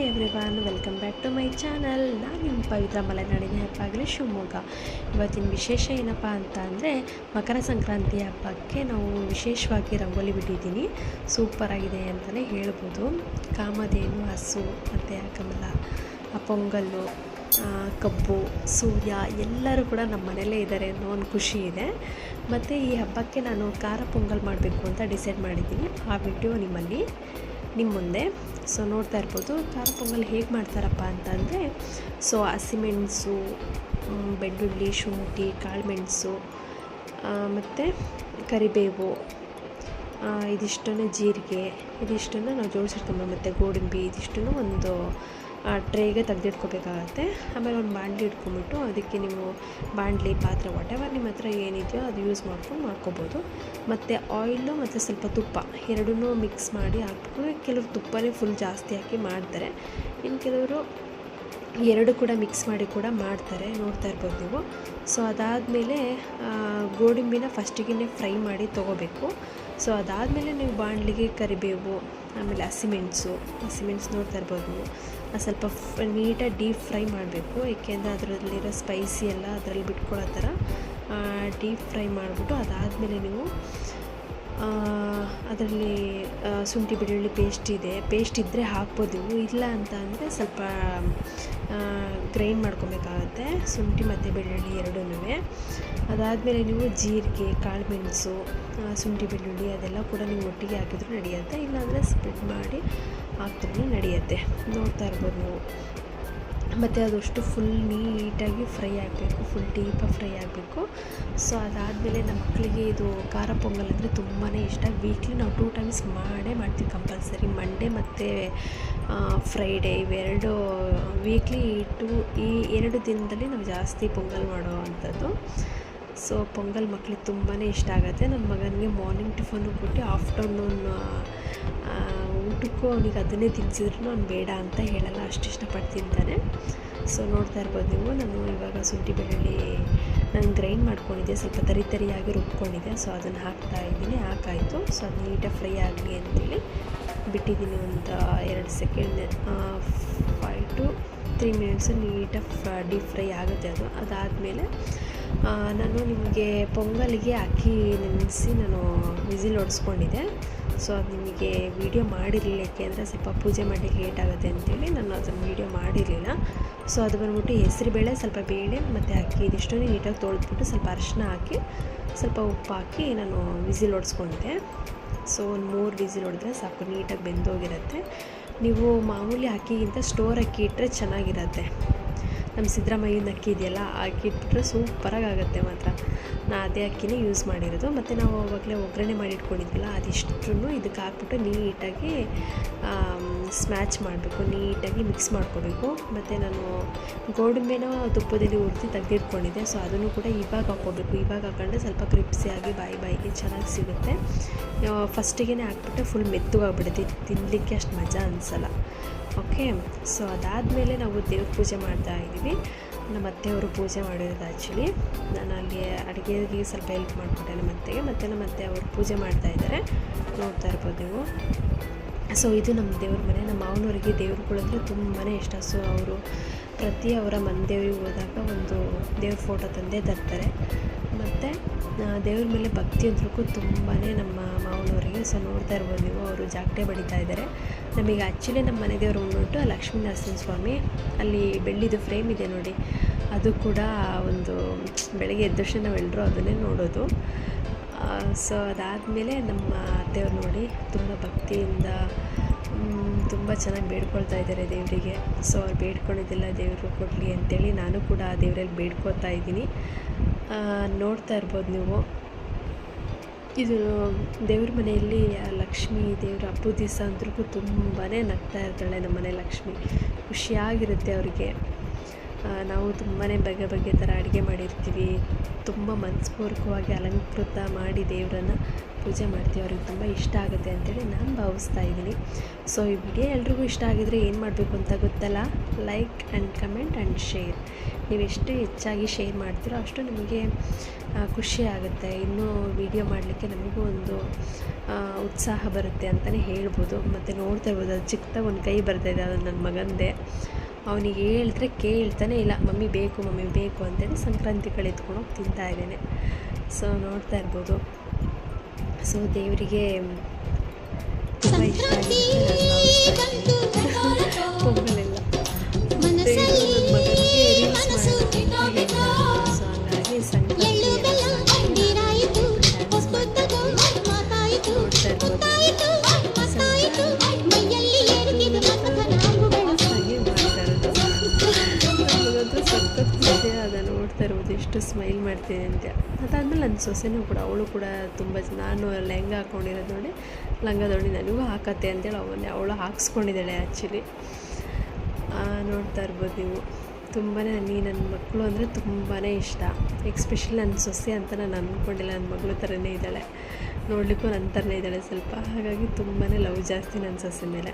Everyone, welcome back to my channel. ನಾನು ನಿಮ್ಮ ಪವಿತ್ರ ಮಲೆನಾಡಿನ ಹೆಪ್ಪಾಗಲಿ ಶಿವಮೊಗ್ಗ. ಇವತ್ತಿನ ವಿಶೇಷ ಏನಪ್ಪ ಅಂತ ಅಂದರೆ ಮಕರ ಸಂಕ್ರಾಂತಿ ಹಬ್ಬಕ್ಕೆ ನಾವು ವಿಶೇಷವಾಗಿ ರಂಗೋಲಿ ಬಿಟ್ಟಿದ್ದೀನಿ. ಸೂಪರಾಗಿದೆ ಅಂತಲೇ ಹೇಳ್ಬೋದು. ಕಾಮಧೇನು, ಹಸು ಮತ್ತು ಕಮಲ, ಪೊಂಗಲ್ಲು, ಕಬ್ಬು, ಸೂರ್ಯ ಎಲ್ಲರೂ ಕೂಡ ನಮ್ಮ ಮನೆಯಲ್ಲೇ ಇದ್ದಾರೆ ಅನ್ನೋ ಒಂದು ಖುಷಿ ಇದೆ. ಮತ್ತು ಈ ಹಬ್ಬಕ್ಕೆ ನಾನು ಖಾರ ಪೊಂಗಲ್ ಮಾಡಬೇಕು ಅಂತ ಡಿಸೈಡ್ ಮಾಡಿದ್ದೀನಿ. ಆ ವಿಡಿಯೋ ನಿಮ್ಮ ಮುಂದೆ ನೋಡ್ತಾ ಇರ್ಬೋದು. ಖಾರ ಪೊಂಗಲ್ ಹೇಗೆ ಮಾಡ್ತಾರಪ್ಪ ಅಂತಂದರೆ ಹಸಿಮೆಣಸು, ಬೆಳ್ಳುಳ್ಳಿ, ಶುಂಠಿ, ಕಾಳುಮೆಣಸು ಮತ್ತು ಕರಿಬೇವು, ಇದಿಷ್ಟನ್ನು ಜೀರಿಗೆ, ಇದಿಷ್ಟನ್ನು ನಾವು ಜೋಡಿಸಿರ್ತೀವಿ. ಮತ್ತು ಗೋಡಂಬಿ, ಇದಿಷ್ಟನ್ನು ಒಂದು ಟ್ರೇಗೆ ತೆಗೆದಿಟ್ಕೋಬೇಕಾಗತ್ತೆ. ಆಮೇಲೆ ಒಂದು ಬಾಣಲಿ ಇಟ್ಕೊಂಬಿಟ್ಟು ಅದಕ್ಕೆ ನೀವು ಬಾಣಲಿ, ಪಾತ್ರೆ, ವಾಟೆವರ್ ನಿಮ್ಮ ಹತ್ರ ಏನಿದೆಯೋ ಅದು ಯೂಸ್ ಮಾಡ್ಕೊಬೋದು. ಮತ್ತು ಆಯಿಲು ಮತ್ತು ಸ್ವಲ್ಪ ತುಪ್ಪ ಎರಡನ್ನೂ ಮಿಕ್ಸ್ ಮಾಡಿ ಹಾಕ್ಬೇಕು. ಕೆಲವರು ತುಪ್ಪನೇ ಫುಲ್ ಜಾಸ್ತಿ ಹಾಕಿ ಮಾಡ್ತಾರೆ, ಇನ್ನು ಕೆಲವರು ಎರಡು ಕೂಡ ಮಿಕ್ಸ್ ಮಾಡಿ ಕೂಡ ಮಾಡ್ತಾರೆ, ನೋಡ್ತಾ ಇರ್ಬೋದು ನೀವು. ಅದಾದಮೇಲೆ ಗೋಡಂಬಿನ ಫಸ್ಟಿಗೆ ಫ್ರೈ ಮಾಡಿ ತೊಗೋಬೇಕು. ಅದಾದಮೇಲೆ ನೀವು ಬಾಣಲಿಗೆ ಕರಿಬೇವು, ಆಮೇಲೆ ಹಸಿಮೆಣಸು ನೋಡ್ತಾ ಇರ್ಬೋದು ನೀವು. ಸ್ವಲ್ಪ ನೀಟಾಗಿ ಡೀಪ್ ಫ್ರೈ ಮಾಡಬೇಕು, ಏಕೆಂದರೆ ಅದರಲ್ಲಿರೋ ಸ್ಪೈಸಿ ಎಲ್ಲ ಅದರಲ್ಲಿ ಬಿಟ್ಕೊಳ್ಳೋ ಥರ ಡೀಪ್ ಫ್ರೈ ಮಾಡಿಬಿಟ್ಟು ಅದಾದಮೇಲೆ ನೀವು ಅದರಲ್ಲಿ ಶುಂಠಿ ಬೆಳ್ಳುಳ್ಳಿ ಪೇಸ್ಟ್ ಇದ್ದರೆ ಹಾಕ್ಬೋದು ನೀವು. ಇಲ್ಲ ಅಂತ ಅಂದರೆ ಸ್ವಲ್ಪ ಗ್ರೈಂಡ್ ಮಾಡ್ಕೊಬೇಕಾಗತ್ತೆ, ಶುಂಠಿ ಮತ್ತು ಬೆಳ್ಳುಳ್ಳಿ ಎರಡೂ. ಅದಾದಮೇಲೆ ನೀವು ಜೀರಿಗೆ, ಕಾಳುಮೆಣಸು, ಶುಂಠಿ ಬೆಳ್ಳುಳ್ಳಿ ಅದೆಲ್ಲ ಕೂಡ ನೀವು ಒಟ್ಟಿಗೆ ಹಾಕಿದ್ರೂ ನಡೆಯುತ್ತೆ, ಇಲ್ಲಾಂದರೆ ಸ್ಪ್ರೆಡ್ ಮಾಡಿ ಹಾಕಿದ್ರೂ ನಡೆಯುತ್ತೆ, ನೋಡ್ತಾ ಇರ್ಬೋದು ನೀವು. ಮತ್ತು ಅದಷ್ಟು ಫುಲ್ ನೀಟಾಗಿ ಫ್ರೈ ಆಗಬೇಕು, ಫುಲ್ ಡೀಪಾಗಿ ಫ್ರೈ ಆಗಬೇಕು. ಅದಾದಮೇಲೆ ನಮ್ಮ ಮಕ್ಕಳಿಗೆ ಇದು ಖಾರ ಪೊಂಗಲ್ ಅಂದರೆ ತುಂಬಾ ಇಷ್ಟ. ವೀಕ್ಲಿ ನಾವು 2 ಟೈಮ್ಸ್ ಮಾಡ್ತೀವಿ ಕಂಪಲ್ಸರಿ. ಮಂಡೇ ಮತ್ತು ಫ್ರೈಡೇ ಇವೆರಡು ವೀಕ್ಲಿ ಈ 2 ದಿನದಲ್ಲಿ ನಾವು ಜಾಸ್ತಿ ಪೊಂಗಲ್ ಮಾಡೋ ಅಂಥದ್ದು. ಪೊಂಗಲ್ ಮಕ್ಕಳಿಗೆ ತುಂಬಾ ಇಷ್ಟ ಆಗುತ್ತೆ. ನನ್ನ ಮಗನಿಗೆ ಮಾರ್ನಿಂಗ್ ಟಿಫನ್ನು ಕೊಟ್ಟು ಆಫ್ಟರ್ನೂನ್ ಊಟಕ್ಕೂ ಅವನಿಗೆ ಅದನ್ನೇ ತಿನ್ನಿಸಿದ್ರು ಅವ್ನು ಬೇಡ ಅಂತ ಹೇಳಲ್ಲ, ಅಷ್ಟು ಇಷ್ಟಪಟ್ಟು ತಿಂತಾನೆ. ನೋಡ್ತಾ ಇರ್ಬೋದು ನೀವು. ನಾನು ಇವಾಗ ಶುಂಠಿ ಬೆಳ್ಳುಳ್ಳಿ ನಾನು ಗ್ರೈಂಡ್ ಮಾಡ್ಕೊಂಡಿದ್ದೆ, ಸ್ವಲ್ಪ ತರಿಯಾಗಿ ರುಬ್ಕೊಂಡಿದ್ದೆ. ಅದನ್ನು ಹಾಕ್ತಾಯಿದ್ದೀನಿ, ಹಾಕಾಯಿತು. ಅದು ನೀಟಾಗಿ ಫ್ರೈ ಆಗಲಿ ಅಂತೇಳಿ ಬಿಟ್ಟಿದ್ದೀನಿ. ಒಂದು 2 ಸೆಕೆಂಡ್, 5 to 3 ಮಿನಿಟ್ಸು ನೀಟಾಗಿ ಡೀಪ್ ಫ್ರೈ ಆಗುತ್ತೆ ಅದು. ಅದಾದಮೇಲೆ ನಾನು ನಿಮಗೆ ಪೊಂಗಲಿಗೆ ಅಕ್ಕಿ ನೆನೆಸಿ ನಾನು ವಿಸಿಲ್ ಹೊಡೆಸ್ಕೊಂಡಿದ್ದೆ. ಅದು ನಿಮಗೆ ವೀಡಿಯೋ ಮಾಡಿರಲಿಲ್ಲ, ಏಕೆಂದರೆ ಸ್ವಲ್ಪ ಪೂಜೆ ಮಾಡಲಿಕ್ಕೆ ಲೇಟ್ ಆಗುತ್ತೆ ಅಂತೇಳಿ ನಾನು ಅದನ್ನು ವೀಡಿಯೋ ಮಾಡಿರಲಿಲ್ಲ. ಅದು ಬಂದ್ಬಿಟ್ಟು ಹೆಸರುಬೇಳೆ, ಸ್ವಲ್ಪ ಬೇಳೆ ಮತ್ತು ಅಕ್ಕಿ ಇದಿಷ್ಟನ್ನು ನೀಟಾಗಿ ತೊಳೆದ್ಬಿಟ್ಟು ಸ್ವಲ್ಪ ಅರಿಶಿನ ಹಾಕಿ ಸ್ವಲ್ಪ ಉಪ್ಪು ಹಾಕಿ ನಾನು ವಿಸಿಲ್ ಹೊಡೆಸ್ಕೊಂಡಿದ್ದೆ. ಒಂದು 3 ವಿಸಿಲ್ ಹೊಡೆದ್ರೆ ಸಾಕು, ನೀಟಾಗಿ ಬೆಂದೋಗಿರುತ್ತೆ. ನೀವು ಮಾಮೂಲಿ ಅಕ್ಕಿಗಿಂತ ಸ್ಟೋರ್ ಅಕ್ಕಿ ಇಟ್ಟರೆ ಚೆನ್ನಾಗಿರುತ್ತೆ. ನಮ್ಮ ಸಿದ್ದರಾಮಯ್ಯನ ಅಕ್ಕಿ ಇದೆಯಲ್ಲ, ಆ ಅಕ್ಕಿ ಇಟ್ಬಿಟ್ರೆ ಸೂಪರಾಗಿ ಆಗುತ್ತೆ ಮಾತ್ರ. ನಾನು ಅದೇ ಅಕ್ಕಿನೇ ಯೂಸ್ ಮಾಡಿರೋದು. ಮತ್ತು ನಾವು ಆವಾಗಲೇ ಒಗ್ಗರಣೆ ಮಾಡಿ ಇಟ್ಕೊಂಡಿದ್ವಲ್ಲ, ಅದಿಷ್ಟನ್ನು ಇದಕ್ಕೆ ಹಾಕ್ಬಿಟ್ಟು ನೀಟಾಗಿ ಸ್ಮ್ಯಾಚ್ ಮಾಡಬೇಕು, ನೀಟಾಗಿ ಮಿಕ್ಸ್ ಮಾಡ್ಕೋಬೇಕು. ಮತ್ತು ನಾನು ಗೋಡಂಬಿನ ತುಪ್ಪದಲ್ಲಿ ಹುರಿದು ತೆಗೆದಿಟ್ಕೊಂಡಿದ್ದೆ, ಅದನ್ನು ಕೂಡ ಇವಾಗ ಹಾಕ್ಕೋಬೇಕು. ಇವಾಗ ಹಾಕೊಂಡ್ರೆ ಸ್ವಲ್ಪ ಕ್ರಿಪ್ಸಿಯಾಗಿ ಬಾಯಿಗೆ ಚೆನ್ನಾಗಿ ಸಿಗುತ್ತೆ. ಫಸ್ಟಿಗೆ ಹಾಕ್ಬಿಟ್ಟು ಫುಲ್ ಮೆತ್ತಗಾಗ್ಬಿಡುತ್ತೆ, ತಿನ್ನಲಿಕ್ಕೆ ಅಷ್ಟು ಮಜಾ ಅನಿಸಲ್ಲ. ಓಕೆ. ಅದಾದಮೇಲೆ ನಾವು ದೇವ್ರ ಪೂಜೆ ಮಾಡ್ತಾಯಿದ್ದೀವಿ. ನಮ್ಮ ಅತ್ತೆಯವರು ಪೂಜೆ ಮಾಡಿರೋದು. ಆ್ಯಕ್ಚುಲಿ ನಾನು ಅಲ್ಲಿ ಅಡುಗೆಗೆ ಸ್ವಲ್ಪ ಹೆಲ್ಪ್ ಮಾಡಿಕೊಟ್ಟೆ ನಮ್ಮ ಅತ್ತೆಗೆ. ಮತ್ತು ನಮ್ಮ ಅತ್ತೆ ಅವರು ಪೂಜೆ ಮಾಡ್ತಾಯಿದ್ದಾರೆ, ನೋಡ್ತಾ ಇರ್ಬೋದು ನೀವು. ಇದು ನಮ್ಮ ದೇವ್ರ ಮನೆ. ನಮ್ಮ ಮಾವನವರಿಗೆ ದೇವ್ರುಗಳಂದರೆ ತುಂಬಾ ಇಷ್ಟ. ಅವರು ಪ್ರತಿ ಅವರ ಮನೆ ದೇವ್ರಿಗೆ ಹೋದಾಗ ಒಂದು ದೇವ್ರ ಫೋಟೋ ತಂದೇ ತರ್ತಾರೆ. ಮತ್ತು ದೇವ್ರ ಮೇಲೆ ಭಕ್ತಿ ಅಂದ್ರೂ ತುಂಬಾ ನಮ್ಮ ಮಾವನವರಿಗೆ. ನೋಡ್ತಾ ಇರ್ಬೋದು ನೀವು, ಅವರು ಜಾಗಟೆ ಬಡಿತಾ ಇದ್ದಾರೆ. ನಮಗೆ ಆ್ಯಕ್ಚುಲಿ ನಮ್ಮ ಮನೆ ದೇವರು ಬಂದ್ಬಿಟ್ಟು ಲಕ್ಷ್ಮೀ ನರಸಿಂಹ ಸ್ವಾಮಿ, ಅಲ್ಲಿ ಬೆಳ್ಳಿದು ಫ್ರೇಮ್ ಇದೆ ನೋಡಿ, ಅದು ಕೂಡ ಒಂದು ಬೆಳಗ್ಗೆ ಎದ್ದ ತಕ್ಷಣ ನಾವೆಲ್ಲರೂ ಅದನ್ನೇ ನೋಡೋದು. ಅದಾದಮೇಲೆ ನಮ್ಮ ಅತ್ತೆಯವರು ನೋಡಿ ತುಂಬ ಭಕ್ತಿಯಿಂದ ತುಂಬ ಚೆನ್ನಾಗಿ ಬೇಡ್ಕೊಳ್ತಾ ಇದ್ದಾರೆ ದೇವರಿಗೆ. ಅವ್ರು ಬೇಡ್ಕೊಂಡಿದ್ದೆಲ್ಲ ದೇವರು ಕೊಡಲಿ ಅಂತೇಳಿ ನಾನು ಕೂಡ ಆ ದೇವರಲ್ಲಿ ಬೇಡ್ಕೊತಾ ಇದ್ದೀನಿ. ನೋಡ್ತಾ ಇರ್ಬೋದು ನೀವು. ಇದು ದೇವ್ರ ಮನೆಯಲ್ಲಿ ಲಕ್ಷ್ಮೀ ದೇವ್ರ ಹಬ್ಬದ ದಿವಸ ಅಂದ್ರೂ ತುಂಬಾ ನಗ್ತಾ ಇರ್ತಾಳೆ ನಮ್ಮ ಮನೆ ಲಕ್ಷ್ಮಿ. ಖುಷಿಯಾಗಿರುತ್ತೆ ಅವರಿಗೆ. ನಾವು ತುಂಬಾ ಬಗೆ ಬಗೆ ಥರ ಅಡುಗೆ ಮಾಡಿರ್ತೀವಿ. ತುಂಬ ಮನಸ್ಪೂರ್ವಕವಾಗಿ ಅಲಂಕೃತ ಮಾಡಿ ದೇವರನ್ನು ಪೂಜೆ ಮಾಡ್ತೀವಿ. ಅವ್ರಿಗೆ ತುಂಬ ಇಷ್ಟ ಆಗುತ್ತೆ ಅಂತೇಳಿ ನಾನು ಭಾವಿಸ್ತಾ ಇದ್ದೀನಿ. ಸೊ ಈ ವಿಡಿಯೋ ಎಲ್ರಿಗೂ ಇಷ್ಟ ಆಗಿದರೆ ಏನು ಮಾಡಬೇಕು ಅಂತ ಗೊತ್ತಲ್ಲ, like and comment and share. ನೀವು ಎಷ್ಟು ಹೆಚ್ಚಾಗಿ ಶೇರ್ ಮಾಡ್ತೀರೋ ಅಷ್ಟು ನಮಗೆ ಖುಷಿ ಆಗುತ್ತೆ. ಇನ್ನೂ ವಿಡಿಯೋ ಮಾಡಲಿಕ್ಕೆ ನಮಗೂ ಒಂದು ಉತ್ಸಾಹ ಬರುತ್ತೆ ಅಂತಲೇ ಹೇಳ್ಬೋದು. ಮತ್ತು ನೋಡ್ತಾ ಇರ್ಬೋದು, ಅದು ಚಿಕ್ಕದಾಗಿ ಒಂದು ಕೈ ಬರ್ತಾಯಿದೆ, ಅದು ನನ್ನ ಮಗಂದೇ. ಅವನಿಗೆ ಹೇಳಿದ್ರೆ ಕೇಳ್ತಾನೆ ಇಲ್ಲ, ಮಮ್ಮಿ ಬೇಕು ಅಂತೇಳಿ ಸಂಕ್ರಾಂತಿ ಕಳೆ ಎತ್ಕೊಂಡು ಹೋಗಿ ತಿಂತಾ ಇದ್ದೇನೆ. ಸೊ ನೋಡ್ತಾ ಇರ್ಬೋದು. ಸೊ ದೇವರಿಗೆ ತುಂಬ ಇಷ್ಟ ಆಗಿದೆ ಪೊಂಗಲೆಲ್ಲ. ಮತ್ತು ನನ್ನ ಮಗನಿಗೆ ರೀಲ್ಸ್ ಮಾಡೋದು ಅಂತ ಹೇಳ್ತಾರೆ. ಸೊ ಹಂಗಾಗಿ ಸಂಕ್ರಾಂತಿ ನೋಡ್ತಾ ಇರ್ಬೋದು. ಅದನ್ನು ನೋಡ್ತಾ ಇರ್ಬೋದು, ಎಷ್ಟು ಸ್ಮೈಲ್ ಮಾಡ್ತೀನಿ ಅಂತ. ಅದಾದಮೇಲೆ ನನ್ನ ಸೊಸೆನೂ ಕೂಡ, ಅವಳು ಕೂಡ ತುಂಬ, ನಾನು ಲೆಹಂಗ ಹಾಕ್ಕೊಂಡಿರೋದು ನೋಡಿ ಲಂಗ ದೋಣಿ ನನಗೂ ಹಾಕತ್ತೆ ಅಂತೇಳಿ ಅವಳು ಹಾಕ್ಸ್ಕೊಂಡಿದ್ದಾಳೆ ಆ್ಯಕ್ಚುಲಿ. ನೋಡ್ತಾ ಇರ್ಬೋದು ನೀವು. ತುಂಬಾ ನನಗೆ ನನ್ನ ಮಕ್ಕಳು ಅಂದರೆ ತುಂಬಾ ಇಷ್ಟ. ಎಕ್ಸ್ಪೆಷಲಿ ನನ್ನ ಸೊಸೆ ಅಂತ ನಾನು ಅಂದ್ಕೊಂಡಿಲ್ಲ, ನನ್ನ ಮಗಳು ಥರನೇ ಇದ್ದಾಳೆ, ನೋಡಲಿಕ್ಕೂ ನನ್ನ ಥರನೇ ಇದ್ದಾಳೆ ಸ್ವಲ್ಪ. ಹಾಗಾಗಿ ತುಂಬಾ ಲವ್ ಜಾಸ್ತಿ ನನ್ನ ಸೊಸೆ ಮೇಲೆ.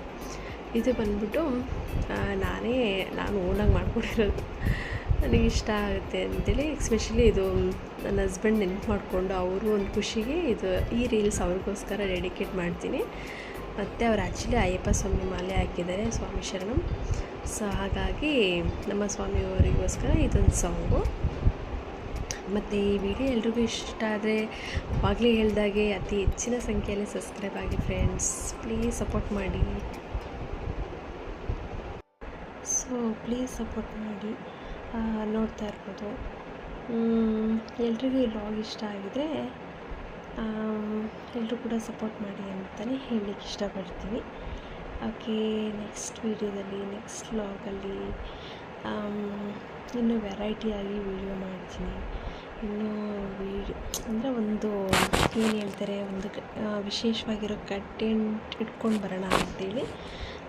ಇದು ಬಂದ್ಬಿಟ್ಟು ನಾನು ಓನಾಗಿ ಮಾಡ್ಕೊಂಡಿರೋದು, ನನಗಿಷ್ಟ ಆಗುತ್ತೆ ಅಂತೇಳಿ. ಎಕ್ಸ್ಪೆಷಲಿ ಇದು ನನ್ನ ಹಸ್ಬೆಂಡ್ ನೆನಪು ಮಾಡಿಕೊಂಡು ಅವರು ಒಂದು ಖುಷಿಗೆ ಈ ರೀಲ್ಸ್ ಅವ್ರಿಗೋಸ್ಕರ ಡೆಡಿಕೇಟ್ ಮಾಡ್ತೀನಿ. ಮತ್ತು ಅವ್ರು ಆ್ಯಕ್ಚುಲಿ ಅಯ್ಯಪ್ಪ ಸ್ವಾಮಿ ಮಾಲೆ ಹಾಕಿದ್ದಾರೆ, ಸ್ವಾಮಿ ಶರಣಂ. ಸೊ ಹಾಗಾಗಿ ನಮ್ಮ ಸ್ವಾಮಿಯವರಿಗೋಸ್ಕರ ಇದೊಂದು ಸಾಂಗು. ಮತ್ತು ಈ ವಿಡಿಯೋ ಎಲ್ರಿಗೂ ಇಷ್ಟ ಆದರೆ ಆವಾಗಲೇ ಹೇಳ್ದಾಗೆ ಅತಿ ಹೆಚ್ಚಿನ ಸಂಖ್ಯೆಯಲ್ಲಿ ಸಬ್ಸ್ಕ್ರೈಬ್ ಆಗಿ ಫ್ರೆಂಡ್ಸ್, ಪ್ಲೀಸ್ ಸಪೋರ್ಟ್ ಮಾಡಿ. ಸೊ ಪ್ಲೀಸ್ ಸಪೋರ್ಟ್ ಮಾಡಿ. ನೋಡ್ತಾ ಇರ್ಬೋದು. ಎಲ್ರಿಗೂ ಈ ವ್ಲಾಗ್ ಇಷ್ಟ ಆಗಿದರೆ ಎಲ್ಲರೂ ಕೂಡ ಸಪೋರ್ಟ್ ಮಾಡಿ ಅಂತಲೇ ಹೇಳಲಿಕ್ಕೆ ಇಷ್ಟಪಡ್ತೀನಿ. ಓಕೆ, ನೆಕ್ಸ್ಟ್ ವೀಡಿಯೋದಲ್ಲಿ, ನೆಕ್ಸ್ಟ್ ವ್ಲಾಗಲ್ಲಿ ಇನ್ನೂ ವೆರೈಟಿಯಾಗಿ ವೀಡಿಯೋ ಮಾಡ್ತೀನಿ. ಇನ್ನೂ ಅಂದರೆ ಒಂದು ಏನು ಹೇಳ್ತಾರೆ, ಒಂದು ವಿಶೇಷವಾಗಿರೋ ಕಂಟೆಂಟ್ ಇಟ್ಕೊಂಡು ಬರೋಣ ಅಂತೇಳಿ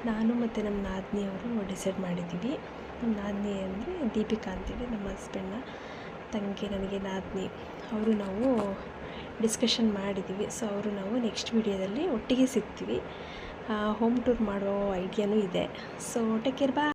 ನಾನು ಮತ್ತು ನಮ್ಮ ನಾದಿನಿಯವರು ಡಿಸೈಡ್ ಮಾಡಿದ್ದೀವಿ. ನಮ್ಮ ನಾದಿನಿ ಅಂದರೆ ದೀಪಿಕಾ ಅಂತೇಳಿ, ನಮ್ಮ ಹಸ್ಬೆಂಡ್ನ ತಂಗಿ, ನನಗೆ ನಾದಿನಿ. ಅವರು ನಾವು ಡಿಸ್ಕಷನ್ ಮಾಡಿದ್ದೀವಿ. ಸೊ ನಾವು ನೆಕ್ಸ್ಟ್ ವೀಡಿಯೋದಲ್ಲಿ ಒಟ್ಟಿಗೆ ಸಿಗ್ತೀವಿ. ಹೋಮ್ ಟೂರ್ ಮಾಡೋ ಐಡಿಯಾನೂ ಇದೆ. ಸೊ ಟೇಕ್ ಕೇರ್, ಬಾಯ್.